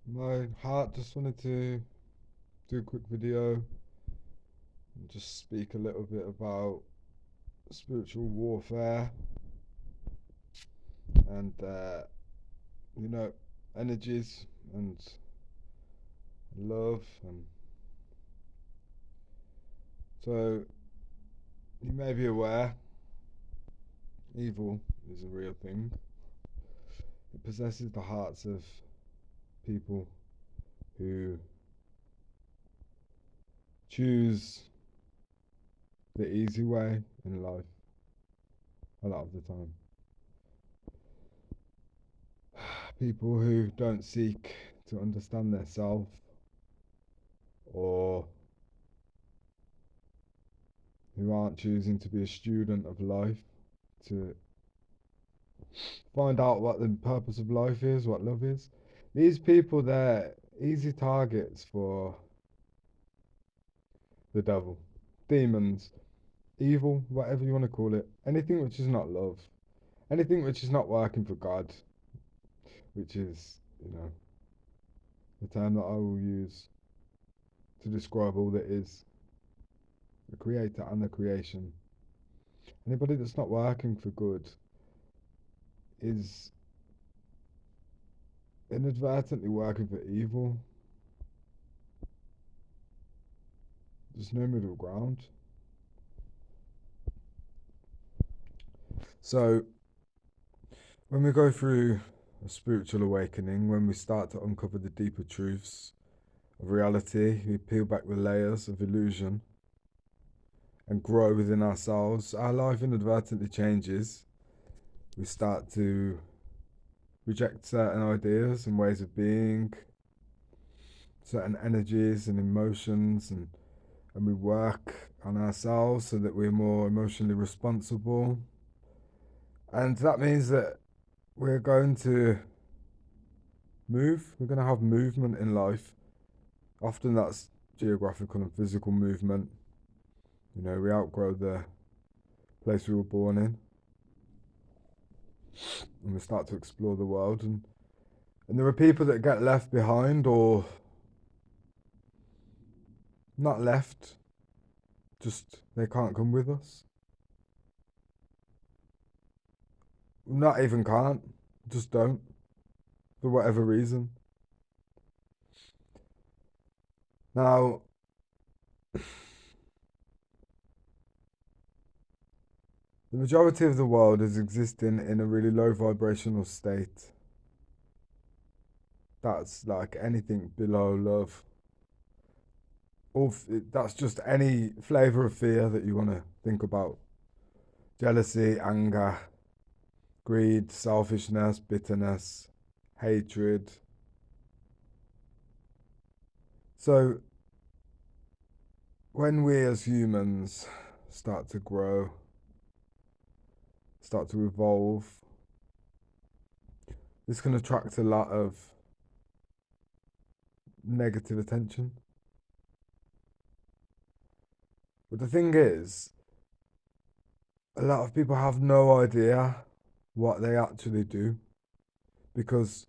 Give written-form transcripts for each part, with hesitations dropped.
My heart just wanted to do a quick video and just speak a little bit about spiritual warfare and you know energies and love. And so you may be aware evil is a real thing. It possesses the hearts of people who choose the easy way in life a lot of the time. People who don't seek to understand their self or who aren't choosing to be a student of life, to find out what the purpose of life is, what love is. These people, they're easy targets for the devil, demons, evil, whatever you want to call it. Anything which is not love, anything which is not working for God, which is, the term that I will use to describe all that is the creator and the creation. Anybody that's not working for good is inadvertently working for evil. There's no middle ground. So, when we go through a spiritual awakening, when we start to uncover the deeper truths of reality, we peel back the layers of illusion and grow within ourselves, our life inadvertently changes. We start to reject certain ideas and ways of being, certain energies and emotions, and we work on ourselves so that we're more emotionally responsible. And that means that we're going to we're going to have movement in life. Often that's geographical and physical movement. We outgrow the place we were born in and we start to explore the world. And there are people that get left behind or not left, just they can't come with us. Not even can't, just don't, for whatever reason. Now, the majority of the world is existing in a really low vibrational state. That's like anything below love. Or that's just any flavor of fear that you want to think about. Jealousy, anger, greed, selfishness, bitterness, hatred. So, when we as humans start to grow, start to evolve, this can attract a lot of negative attention. But the thing is, a lot of people have no idea what they actually do, because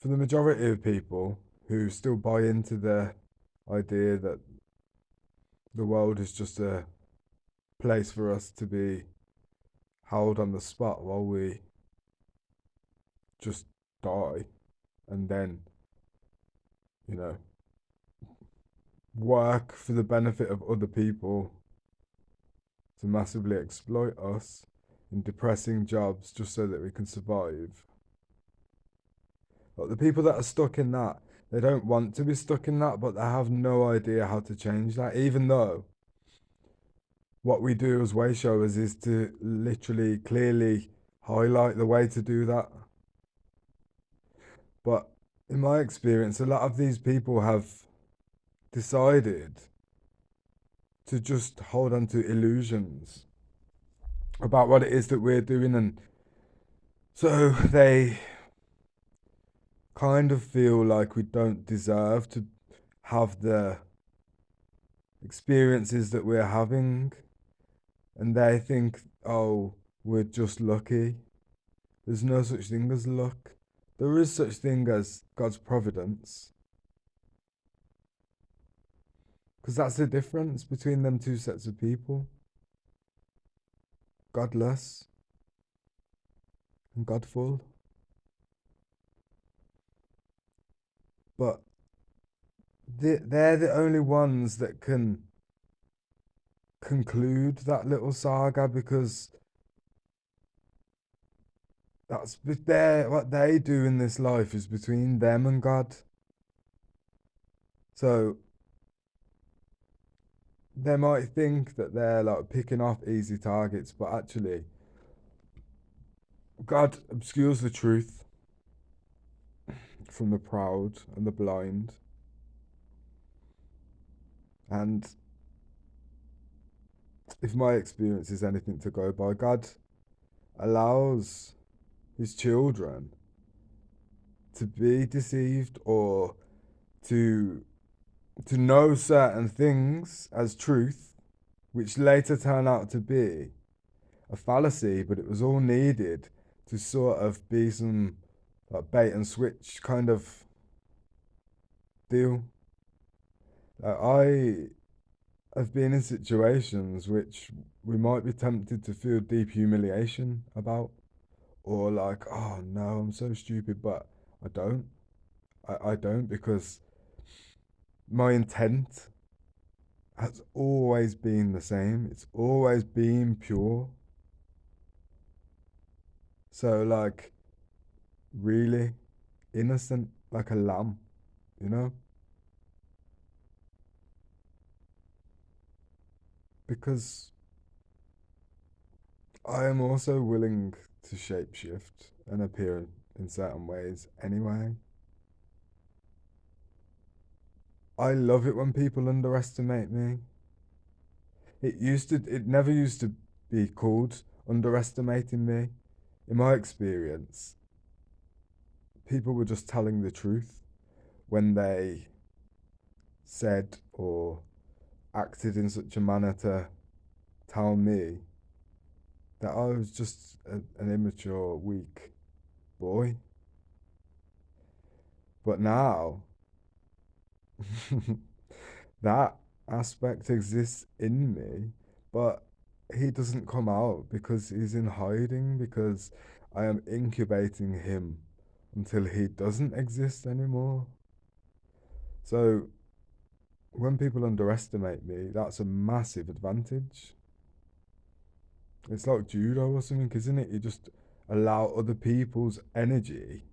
for the majority of people who still buy into the idea that the world is just a place for us to be held on the spot while we just die and then, you know, work for the benefit of other people to massively exploit us in depressing jobs just so that we can survive. But the people that are stuck in that, they don't want to be stuck in that, but they have no idea how to change that, even though what we do as way showers is to literally clearly highlight the way to do that. But in my experience, a lot of these people have decided to just hold on to illusions about what it is that we're doing, and so they kind of feel like we don't deserve to have the experiences that we're having, and they think, oh, we're just lucky. There's no such thing as luck. there is such thing as God's providence, because that's the difference between them two sets of people, godless and godful. But they're the only ones that can conclude that little saga, because that's what they do in this life is between them and God. So they might think that they're like picking off easy targets, but actually, God obscures the truth from the proud and the blind. And if my experience is anything to go by, God allows his children to be deceived or to to know certain things as truth, which later turn out to be a fallacy, but it was all needed to sort of be some like bait and switch kind of deal. I have been in situations which we might be tempted to feel deep humiliation about, or like, oh no, I'm so stupid, but I don't. I don't, because my intent has always been the same. It's always been pure. So, like, really innocent, like a lamb, you know? Because I am also willing to shapeshift and appear in certain ways anyway. I love it when people underestimate me. It never used to be called underestimating me. In my experience, people were just telling the truth when they said or acted in such a manner to tell me that I was just an immature, weak boy. But now, that aspect exists in me, but he doesn't come out because he's in hiding, because I am incubating him until he doesn't exist anymore. So when people underestimate me, that's a massive advantage. It's like judo or something, isn't it? You just allow other people's energy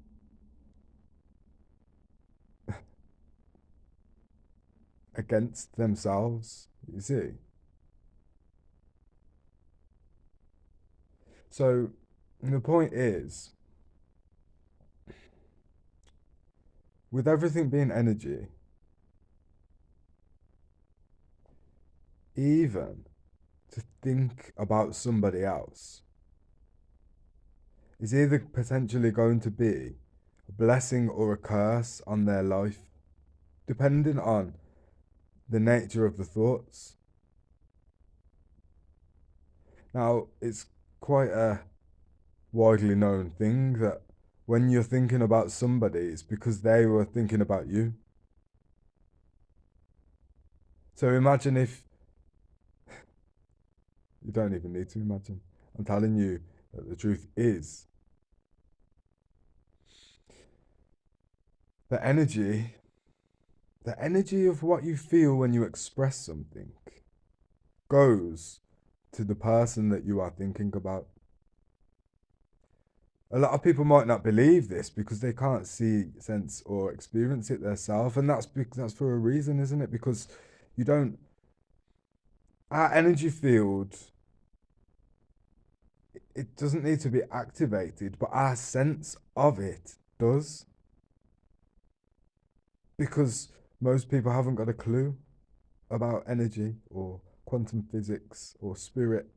against themselves, you see? So the point is, with everything being energy, even to think about somebody else is either potentially going to be a blessing or a curse on their life, depending on the nature of the thoughts. Now, it's quite a widely known thing that when you're thinking about somebody, it's because they were thinking about you. So imagine if you don't even need to imagine. I'm telling you that the truth is the energy, the energy of what you feel when you express something goes to the person that you are thinking about. A lot of people might not believe this because they can't see, sense, or experience it themselves, and that's for a reason, isn't it? Because you don't. Our energy field, it doesn't need to be activated, but our sense of it does, because most people haven't got a clue about energy or quantum physics or spirit.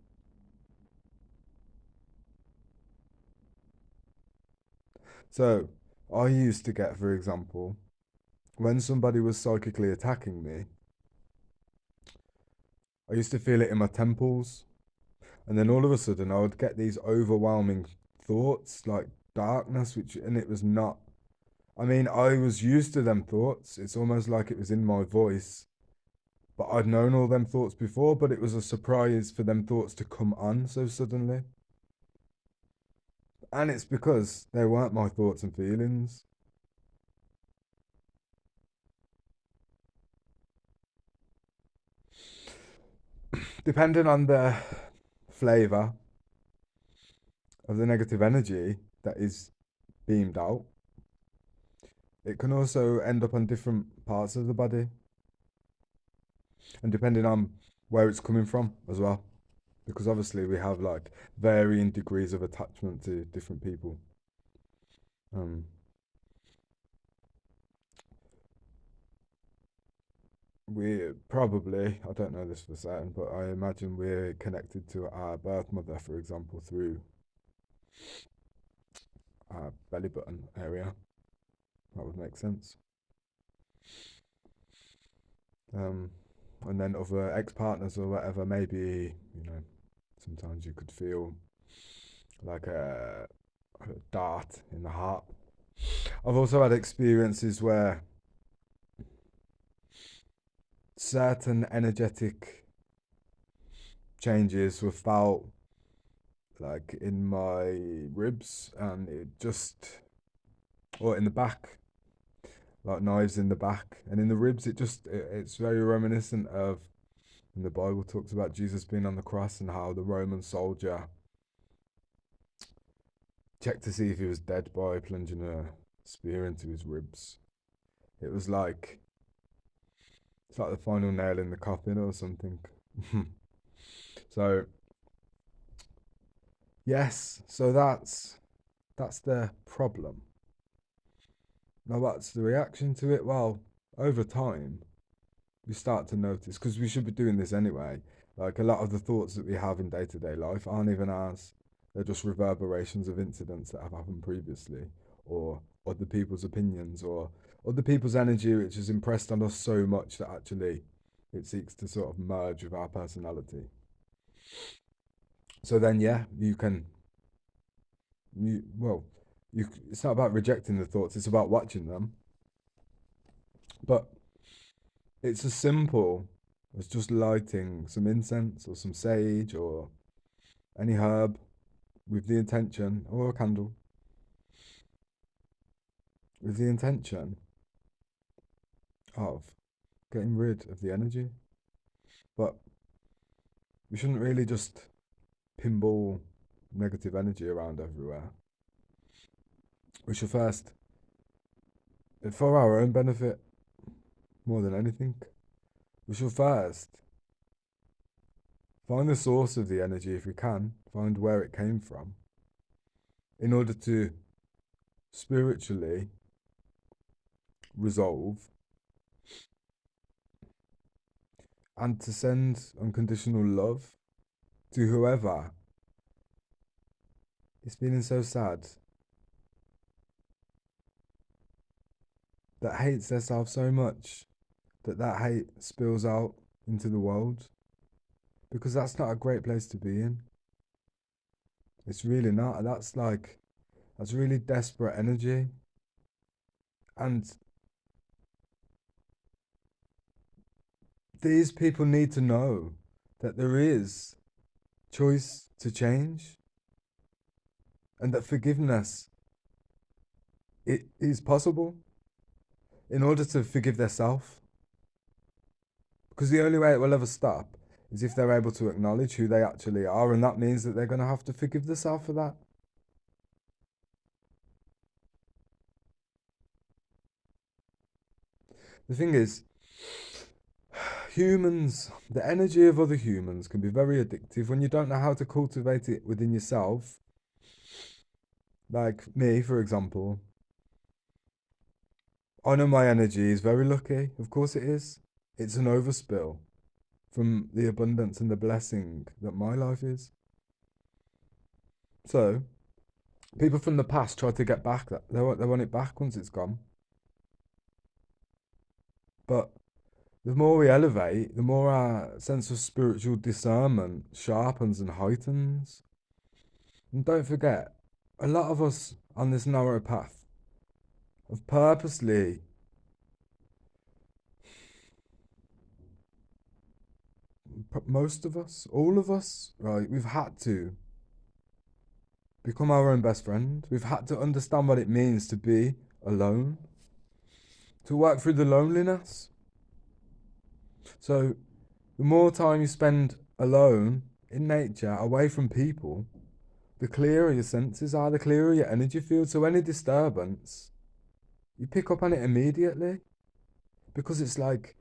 So I used to get, for example, when somebody was psychically attacking me, I used to feel it in my temples. And then all of a sudden, I would get these overwhelming thoughts, like darkness, which and it was not. I mean, I was used to them thoughts. It's almost like it was in my voice, but I'd known all them thoughts before. But it was a surprise for them thoughts to come on so suddenly, and it's because they weren't my thoughts and feelings. Depending on the flavor of the negative energy that is beamed out, it can also end up on different parts of the body, and depending on where it's coming from as well. Because obviously we have like varying degrees of attachment to different people. Um, we probably, I don't know this for certain, but I imagine we're connected to our birth mother, for example, through our belly button area. That would make sense. Um, and then other ex-partners or whatever, maybe, sometimes you could feel like a dart in the heart. I've also had experiences where certain energetic changes were felt like in my ribs and it just, or in the back, like knives in the back and in the ribs. It's very reminiscent of when the Bible talks about Jesus being on the cross and how the Roman soldier checked to see if he was dead by plunging a spear into his ribs. It was like it's like the final nail in the coffin or something. So yes, so that's the problem. Now what's the reaction to it? Well, over time we start to notice, because we should be doing this anyway. Like a lot of the thoughts that we have in day to day life aren't even ours. They're just reverberations of incidents that have happened previously, or other people's opinions, or other people's energy, which is impressed on us so much that actually it seeks to sort of merge with our personality. So then, yeah, you can, you well, you. It's not about rejecting the thoughts; it's about watching them. But it's as simple as just lighting some incense or some sage or any herb with the intention, or a candle, with the intention of getting rid of the energy. But we shouldn't really just pinball negative energy around everywhere. We should first, for our own benefit more than anything, we should first find the source of the energy if we can, find where it came from, in order to spiritually resolve and to send unconditional love to whoever is feeling so sad, that hates themselves so much that that hate spills out into the world, because that's not a great place to be in. It's really not. That's really desperate energy. And these people need to know that there is choice to change and that forgiveness, it is possible in order to forgive themselves. Because the only way it will ever stop is if they're able to acknowledge who they actually are, and that means that they're going to have to forgive themselves for that. The thing is, humans, the energy of other humans can be very addictive when you don't know how to cultivate it within yourself. Like me, for example, I know my energy is very lucky. Of course it is. It's an overspill from the abundance and the blessing that my life is. So, people from the past try to get back that they want it back once it's gone. But the more we elevate, the more our sense of spiritual discernment sharpens and heightens. And don't forget, a lot of us on this narrow path have purposely, most of us, all of us, right, we've had to become our own best friend. We've had to understand what it means to be alone, to work through the loneliness. So, the more time you spend alone in nature, away from people, the clearer your senses are, the clearer your energy field. So, any disturbance, you pick up on it immediately because it's like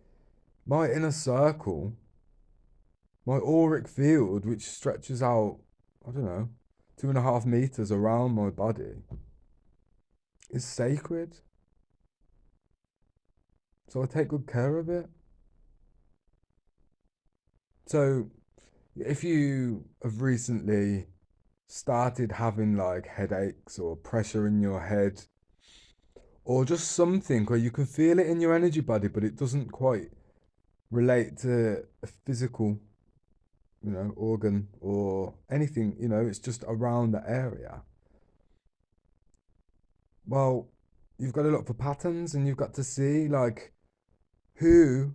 my inner circle, my auric field, which stretches out, I don't know, 2.5 meters around my body, is sacred. So I take good care of it. So if you have recently started having like headaches or pressure in your head, or just something where you can feel it in your energy body, but it doesn't quite relate to a physical, organ or anything, it's just around the area. Well, you've got to look for patterns and you've got to see like who,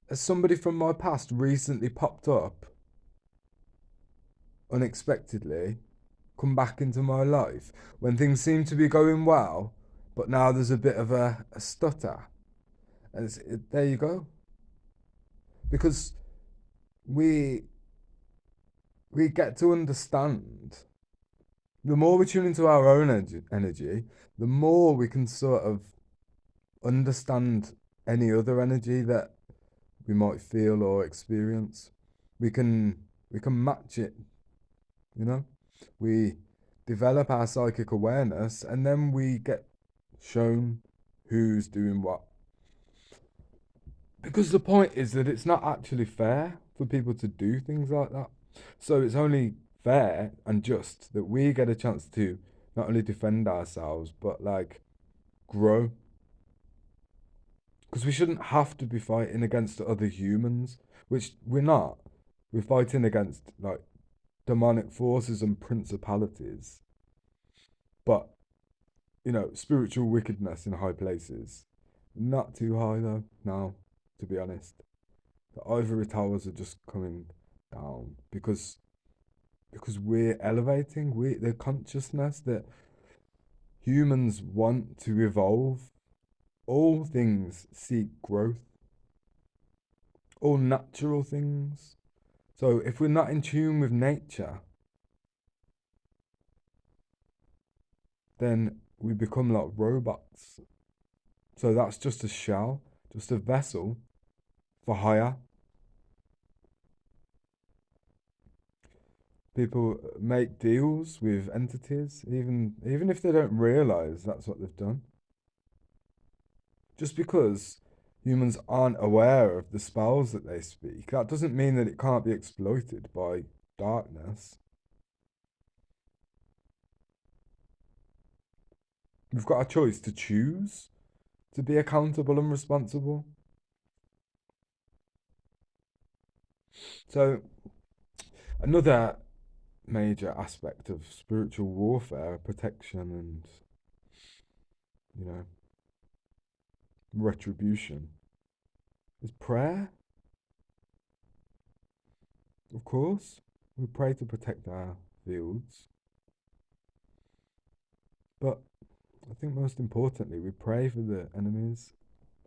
as somebody from my past recently popped up unexpectedly, come back into my life when things seem to be going well, but now there's a bit of a stutter. And there you go. Because we we get to understand, the more we tune into our own energy, the more we can sort of understand any other energy that we might feel or experience. We can match it, you know? We develop our psychic awareness and then we get shown who's doing what. Because the point is that it's not actually fair for people to do things like that. So it's only fair and just that we get a chance to not only defend ourselves but like grow. Because we shouldn't have to be fighting against other humans, which we're not. We're fighting against like demonic forces and principalities. But, spiritual wickedness in high places. Not too high though, now, to be honest. The ivory towers are just coming down because we're elevating the consciousness that humans want to evolve. All things seek growth. All natural things. So if we're not in tune with nature, then we become like robots. So that's just a shell, just a vessel for hire. People make deals with entities, even if they don't realize that's what they've done. Just because humans aren't aware of the spells that they speak, that doesn't mean that it can't be exploited by darkness. We've got a choice to choose to be accountable and responsible. So, another major aspect of spiritual warfare, protection, and, you know, retribution is prayer. Of course, we pray to protect our fields, but I think most importantly, we pray for the enemies.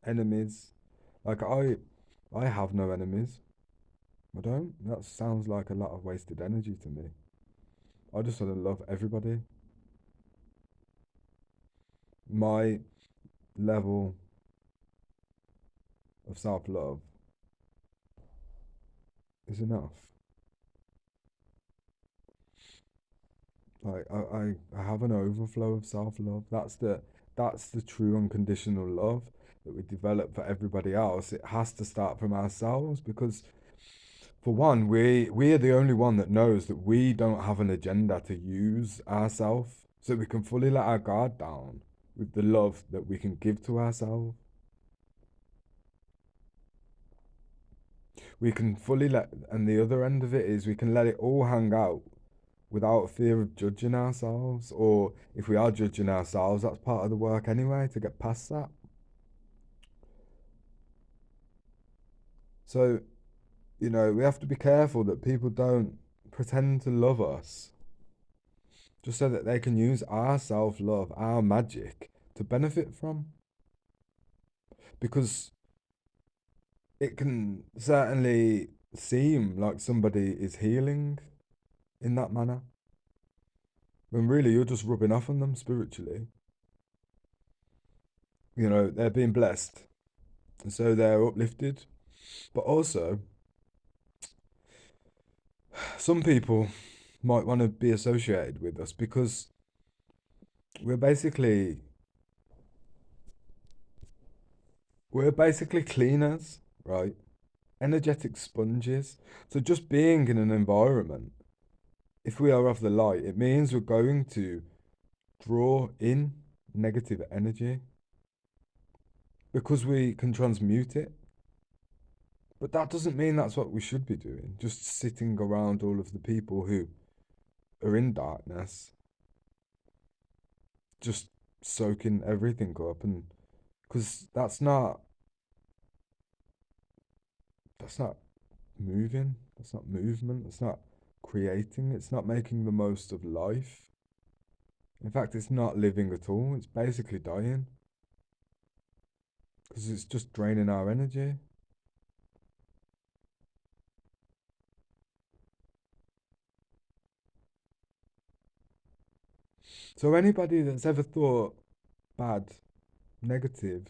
Enemies, like I have no enemies. I don't. That sounds like a lot of wasted energy to me. I just want to love everybody. My level of self love is enough. Like I have an overflow of self love. That's the true unconditional love that we develop for everybody else. It has to start from ourselves because, for one, we are the only one that knows that we don't have an agenda to use ourselves, so we can fully let our guard down with the love that we can give to ourselves. We can fully let, and the other end of it is we can let it all hang out without fear of judging ourselves. Or if we are judging ourselves, that's part of the work anyway, to get past that. So, we have to be careful that people don't pretend to love us just so that they can use our self love, our magic, to benefit from. Because it can certainly seem like somebody is healing in that manner, when really you're just rubbing off on them spiritually. They're being blessed, and so they're uplifted. But also, some people might want to be associated with us because we're basically we're basically cleaners, right? Energetic sponges. So just being in an environment, if we are of the light, it means we're going to draw in negative energy because we can transmute it. But that doesn't mean that's what we should be doing, just sitting around all of the people who are in darkness, just soaking everything up. And because that's not moving, that's not movement, it's not creating, it's not making the most of life. In fact, it's not living at all, it's basically dying because it's just draining our energy. So anybody that's ever thought bad, negative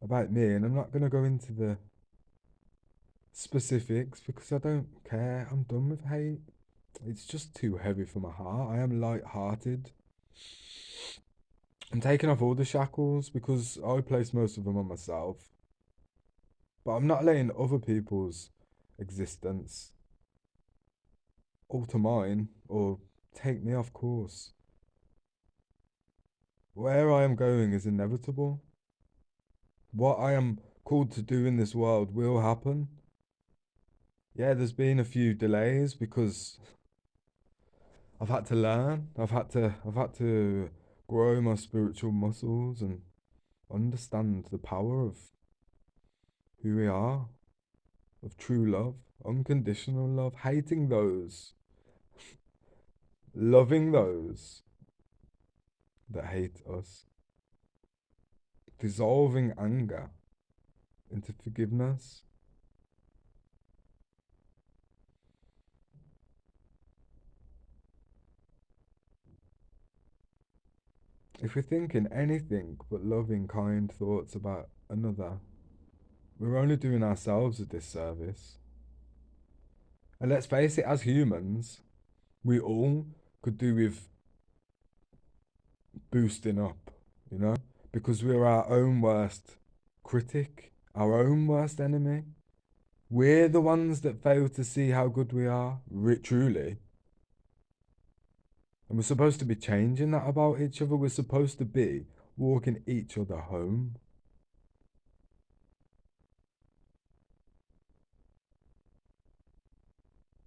about me, and I'm not going to go into the specifics because I don't care. I'm done with hate. It's just too heavy for my heart. I am light-hearted. I'm taking off all the shackles because I place most of them on myself. But I'm not letting other people's existence alter mine or take me off course. Where I am going is inevitable. What I am called to do in this world will happen. Yeah, there's been a few delays because I've had to learn. I've had to grow my spiritual muscles and understand the power of who we are, of true love, unconditional love, hating those, loving those that hate us, dissolving anger into forgiveness. If we're thinking anything but loving, kind thoughts about another, we're only doing ourselves a disservice. And let's face it, as humans, we all could do with boosting up, you know? Because we're our own worst critic, our own worst enemy. We're the ones that fail to see how good we are, truly. And we're supposed to be changing that about each other. We're supposed to be walking each other home.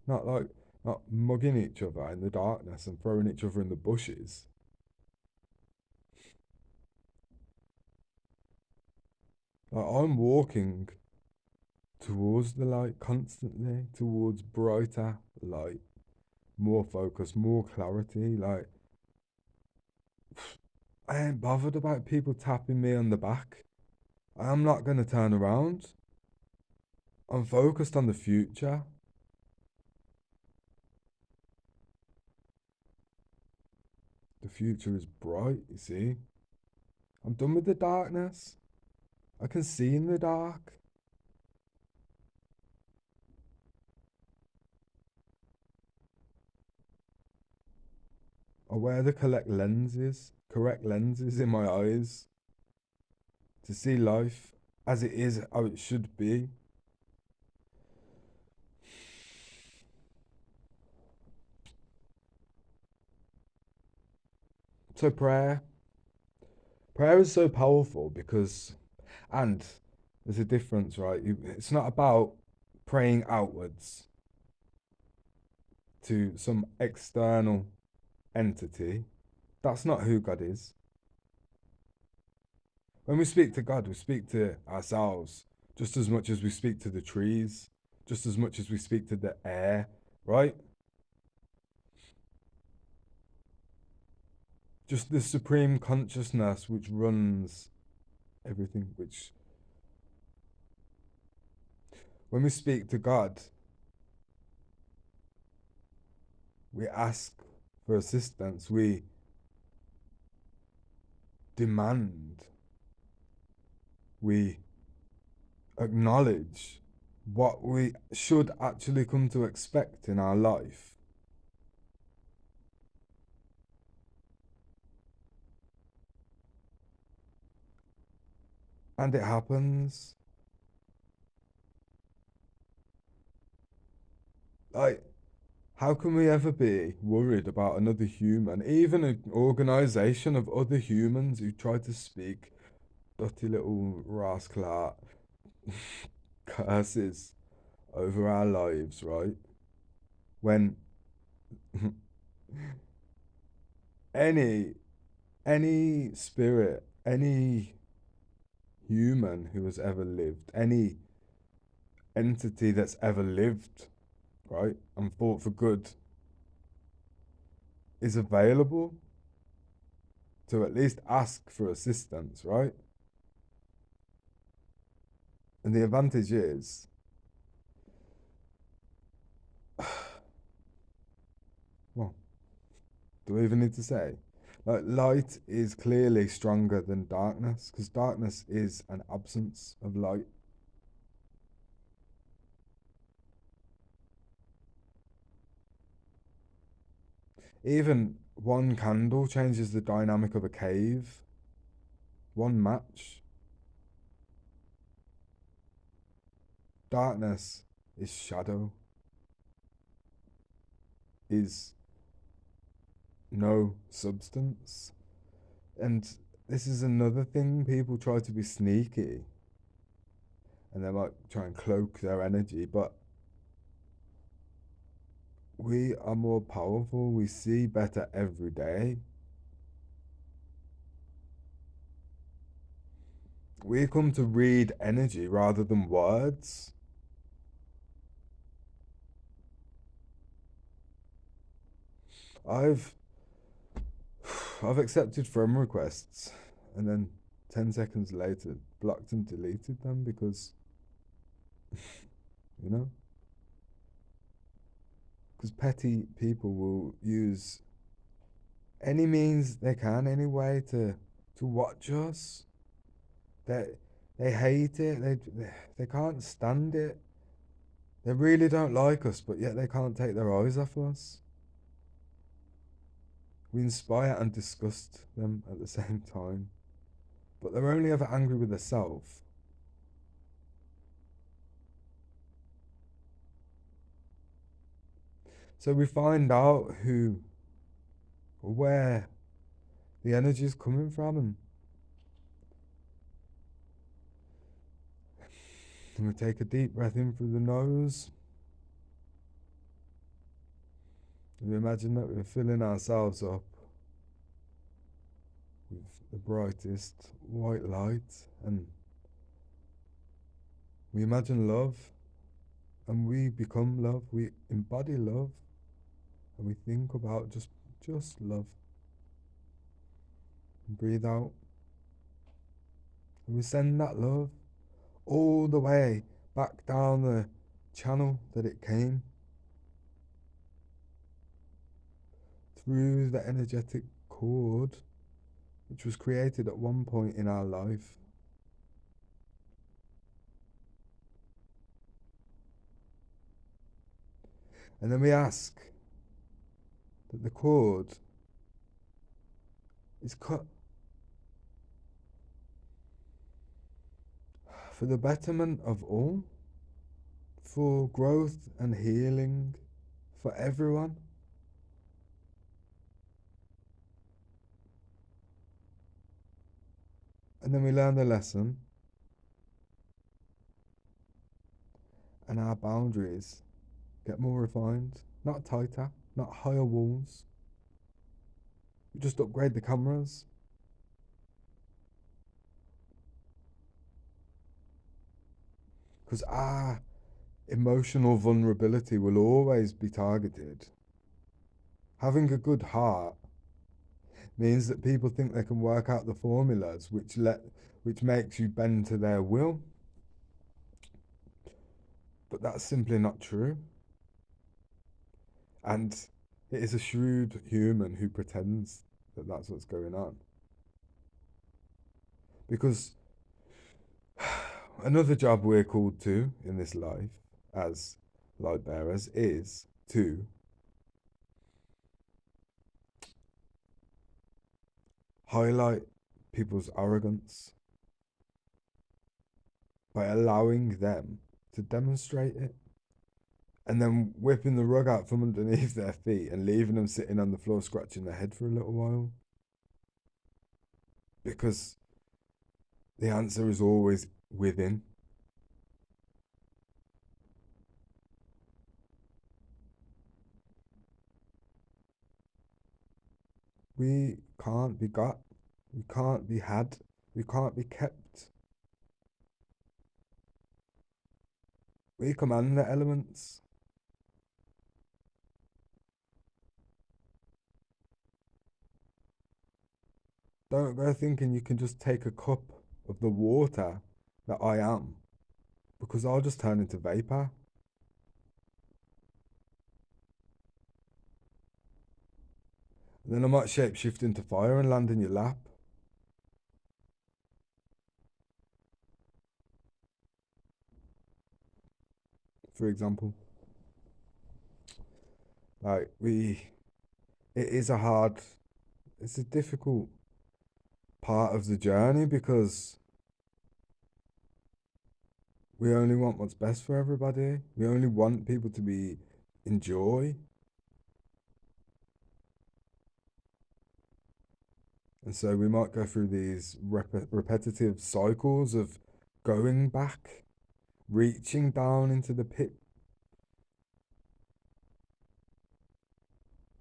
Not like, not mugging each other in the darkness and throwing each other in the bushes. Like, I'm walking towards the light constantly, towards brighter light, more focus, more clarity. Like, I ain't bothered about people tapping me on the back. I'm not going to turn around. I'm focused on the future. The future is bright, you see. I'm done with the darkness. I can see in the dark. I wear the correct lenses in my eyes to see life as it is, how it should be. So prayer is so powerful because, and there's a difference, right? It's not about praying outwards. to some external entity, that's not who God is. When we speak to God, we speak to ourselves just as much as we speak to the trees, just as much as we speak to the air, right? Just the supreme consciousness which runs everything, which, when we speak to God, we ask for assistance, we demand, we acknowledge what we should actually come to expect in our life. And it happens. Like, how can we ever be worried about another human, even an organization of other humans who try to speak dirty little rascal curses over our lives, right? When any any spirit, any human who has ever lived, any entity that's ever lived, right, and fought for good is available to at least ask for assistance, right? And the advantage is, well, do I even need to say? Like, light is clearly stronger than darkness because darkness is an absence of light. Even one candle changes the dynamic of a cave. One match. Darkness is shadow, is no substance. And this is another thing, people try to be sneaky and they might try and cloak their energy, but we are more powerful, we see better every day. We come to read energy rather than words. I've I've accepted friend requests and then 10 seconds later blocked and deleted them because, you know, because petty people will use any means they can, any way to watch us. They they hate it. They can't stand it. They really don't like us, but yet they can't take their eyes off us. We inspire and disgust them at the same time, but they're only ever angry with themselves. So we find out who or where the energy is coming from, and we take a deep breath in through the nose. We imagine that we're filling ourselves up with the brightest white light, and we imagine love, and we become love. We embody love, and we think about just love. And breathe out, and we send that love all the way back down the channel that it came, through the energetic cord which was created at one point in our life. And then we ask that the cord is cut for the betterment of all, for growth and healing for everyone. And then we learn the lesson, and our boundaries get more refined, not tighter, not higher walls. We just upgrade the cameras. Because our emotional vulnerability will always be targeted. Having a good heart means that people think they can work out the formulas which makes you bend to their will. But that's simply not true. And it is a shrewd human who pretends that that's what's going on. Because another job we're called to in this life as light bearers is to highlight people's arrogance by allowing them to demonstrate it and then whipping the rug out from underneath their feet and leaving them sitting on the floor scratching their head for a little while. Because the answer is always within. We can't be got, we can't be had, we can't be kept. We command the elements. Don't go thinking you can just take a cup of the water that I am, because I'll just turn into vapor. And then I might shapeshift into fire and land in your lap. For example. Like it is a hard, it's a difficult part of the journey because we only want what's best for everybody. We only want people to be enjoy. And so we might go through these repetitive cycles of going back, reaching down into the pit.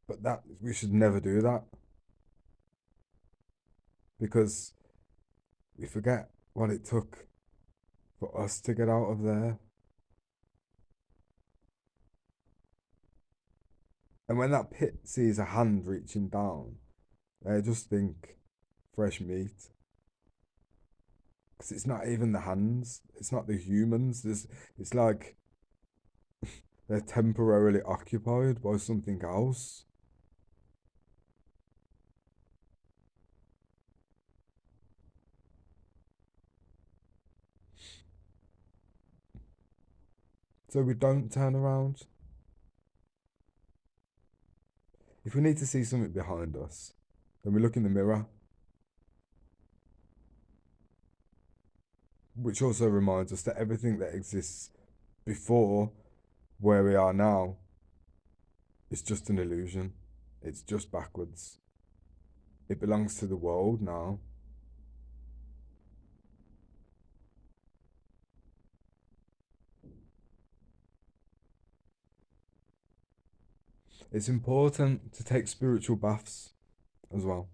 But that we should never do that because we forget what it took for us to get out of there. And when that pit sees a hand reaching down, they just think fresh meat. Because it's not even the hands, it's not the humans. It's like they're temporarily occupied by something else. So we don't turn around. If we need to see something behind us, then we look in the mirror. Which also reminds us that everything that exists before where we are now is just an illusion. It's just backwards. It belongs to the world now. It's important to take spiritual baths as well.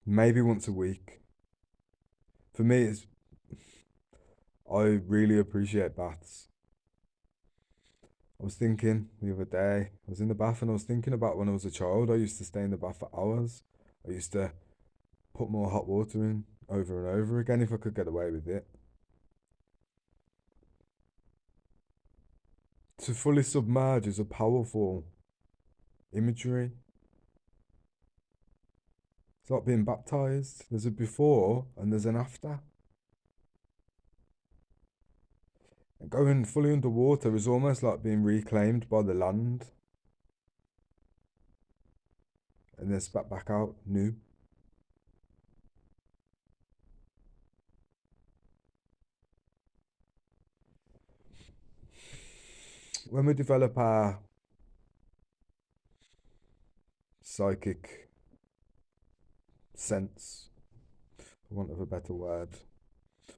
Maybe once a week. For me, I really appreciate baths. I was thinking the other day, I was in the bath and I was thinking about when I was a child. I used to stay in the bath for hours. I used to put more hot water in over and over again if I could get away with it. To fully submerge is a powerful imagery. It's like being baptized. There's a before and there's an after. And going fully underwater is almost like being reclaimed by the land and then spat back out new. When we develop our psychic sense, for want of a better word,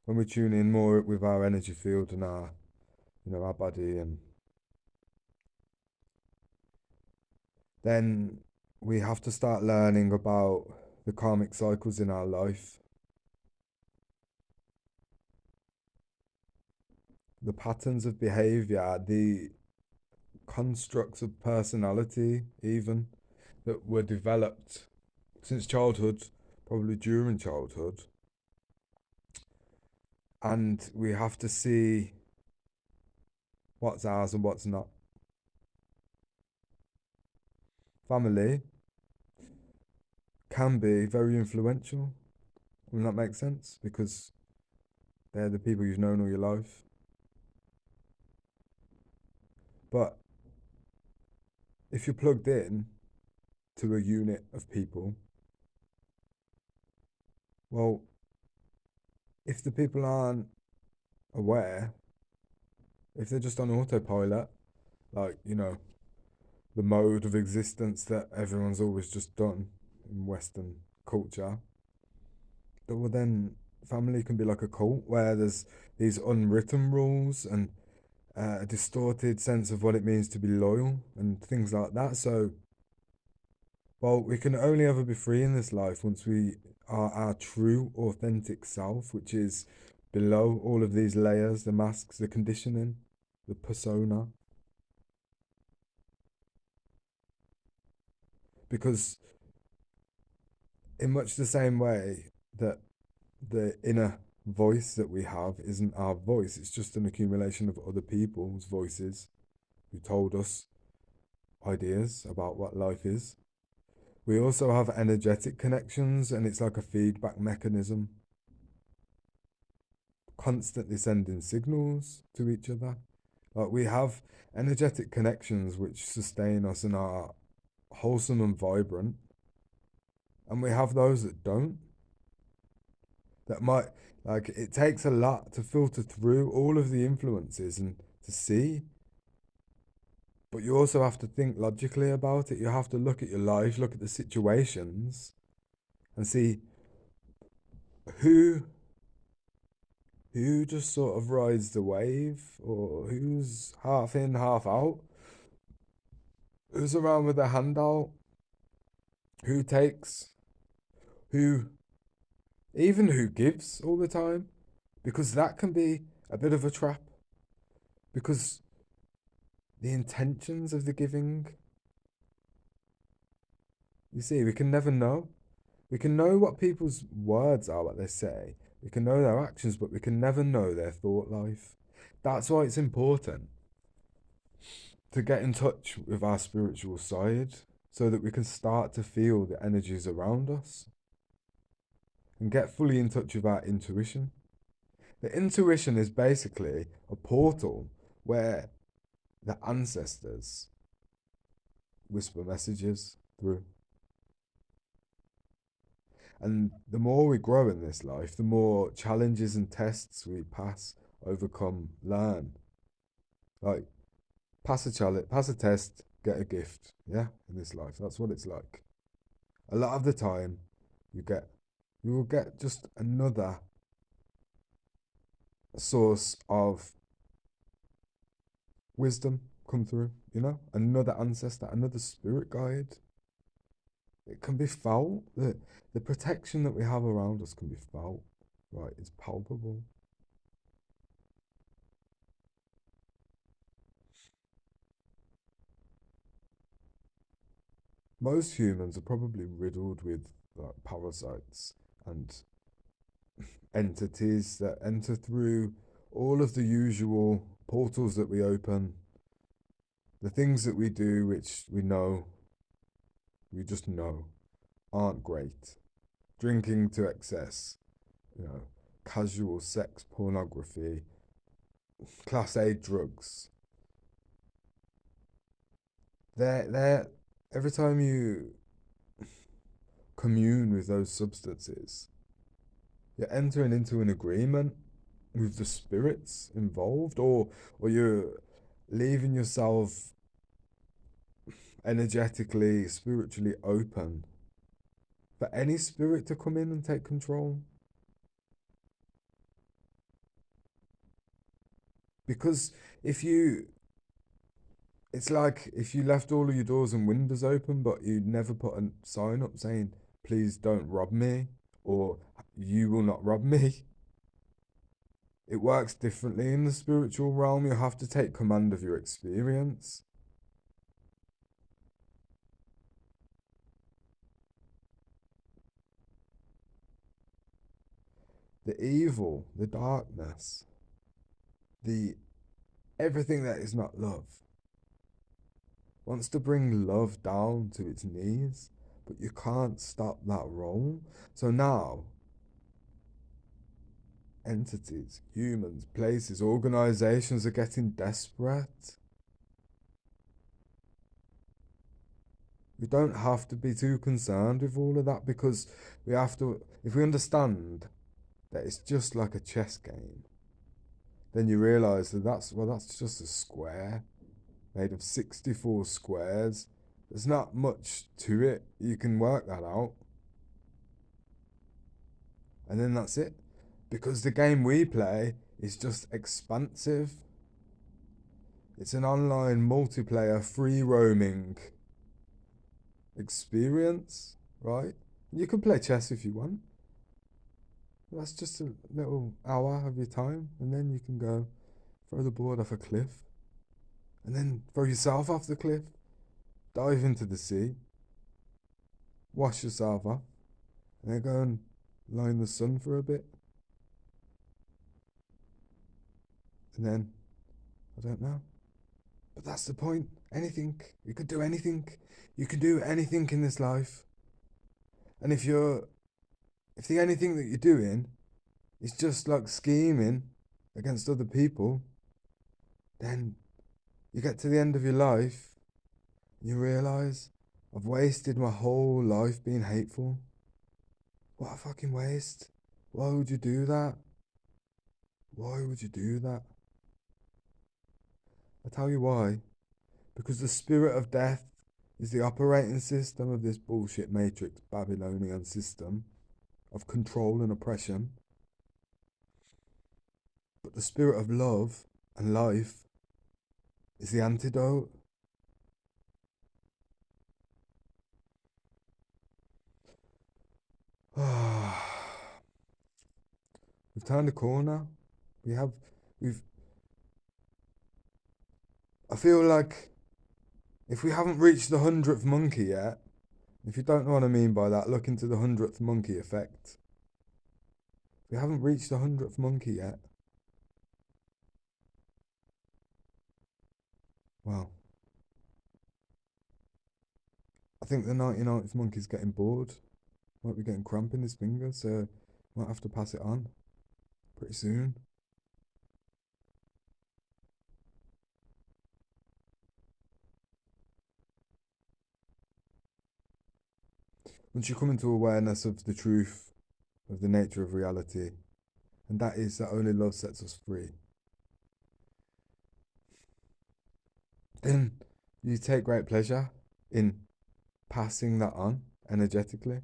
when we tune in more with our energy field and our body and then we have to start learning about the karmic cycles in our life, the patterns of behavior, the constructs of personality, even that were developed since childhood, probably during childhood. And we have to see what's ours and what's not. Family can be very influential. Will that make sense? Because they're the people you've known all your life. But if you're plugged in to a unit of people, well, if the people aren't aware, if they're just on autopilot, like, the mode of existence that everyone's always just done in Western culture, well, then family can be like a cult where there's these unwritten rules and a distorted sense of what it means to be loyal and things like that. So, well, we can only ever be free in this life once we are our true, authentic self, which is below all of these layers, the masks, the conditioning, the persona. Because, in much the same way that the inner voice that we have isn't our voice, it's just an accumulation of other people's voices who told us ideas about what life is. We also have energetic connections, and it's like a feedback mechanism, constantly sending signals to each other. Like we have energetic connections which sustain us and are wholesome and vibrant, and we have those that don't. That might, like, it takes a lot to filter through all of the influences and to see, but you also have to think logically about it. You have to look at your life, look at the situations, and see who who just sort of rides the wave, or who's half in, half out, who's around with a handout, who takes, who even who gives all the time, because that can be a bit of a trap. Because the intentions of the giving, you see, we can never know. We can know what people's words are, what they say. We can know their actions, but we can never know their thought life. That's why it's important to get in touch with our spiritual side so that we can start to feel the energies around us and get fully in touch with our intuition. The intuition is basically a portal where the ancestors whisper messages through. And the more we grow in this life, the more challenges and tests we pass, overcome, learn. Like, pass a challenge, pass a test, get a gift. Yeah, in this life, that's what it's like. A lot of the time, you get, you will get just another source of wisdom come through. Another ancestor, another spirit guide. It can be felt. The protection that we have around us can be felt. Right, it's palpable. Most humans are probably riddled with like parasites and entities that enter through all of the usual portals that we open, the things that we do which we just know aren't great. Drinking to excess, you know, casual sex, pornography, class A drugs. They're every time you commune with those substances, you're entering into an agreement with the spirits involved, or you're leaving yourself energetically, spiritually open for any spirit to come in and take control. Because if you It's like if you left all of your doors and windows open, but you never put a sign up saying, please don't rob me, or you will not rob me. It works differently in the spiritual realm. You have to take command of your experience. The evil, the darkness, the everything that is not love wants to bring love down to its knees, but you can't stop that role. So now, entities, humans, places, organizations are getting desperate. We don't have to be too concerned with all of that because we have to, if we understand that it's just like a chess game, then you realize that that's just a square made of 64 squares. There's not much to it. You can work that out. And then that's it. Because the game we play is just expansive. It's an online multiplayer free roaming experience, right? You can play chess if you want. That's just a little hour of your time, and then you can go throw the board off a cliff, and then throw yourself off the cliff, dive into the sea, wash yourself off, and then go and lie in the sun for a bit, and then I don't know. But that's the point. Anything. You could do anything. You can do anything in this life. And if the anything that you're doing is just like scheming against other people, then you get to the end of your life and you realise I've wasted my whole life being hateful. What a fucking waste. Why would you do that? Why would you do that? I tell you why. Because the spirit of death is the operating system of this bullshit matrix Babylonian system of control and oppression. But the spirit of love and life is the antidote. We've turned a corner. We have, we've, I feel like if we haven't reached the 100th monkey yet, if you don't know what I mean by that, look into the 100th monkey effect. If we haven't reached the 100th monkey yet, well, I think the 99th monkey's getting bored. Might be getting cramp in his fingers, so might have to pass it on pretty soon. Once you come into awareness of the truth of the nature of reality, and that is that only love sets us free, then you take great pleasure in passing that on energetically.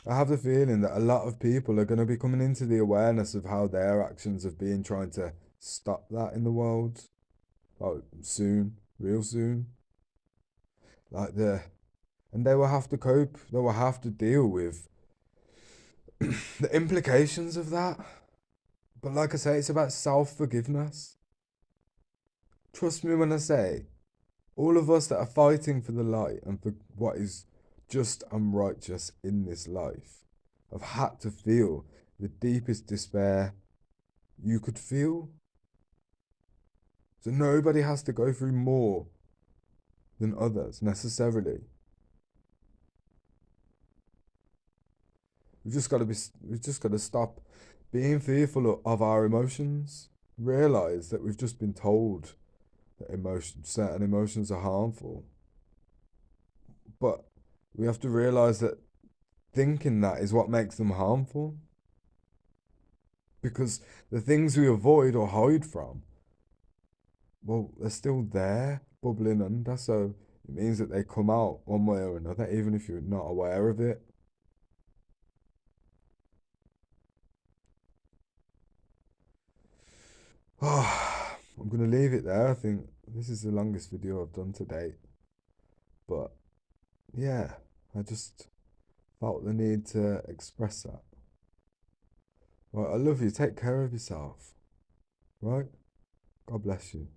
I have the feeling that a lot of people are going to be coming into the awareness of how their actions have been trying to stop that in the world. Like soon, real soon. Like and they will have to cope, they will have to deal with the implications of that. But like I say, it's about self forgiveness. Trust me when I say, all of us that are fighting for the light and for what is just and righteous in this life have had to feel the deepest despair you could feel. So nobody has to go through more than others necessarily. We've just got to stop being fearful of our emotions. Realize that we've just been told that certain emotions are harmful. But we have to realize that thinking that is what makes them harmful. Because the things we avoid or hide from, well, they're still there, bubbling under. So it means that they come out one way or another, even if you're not aware of it. I'm going to leave it there. I think this is the longest video I've done to date. But yeah, I just felt the need to express that. Right, I love you. Take care of yourself. Right? God bless you.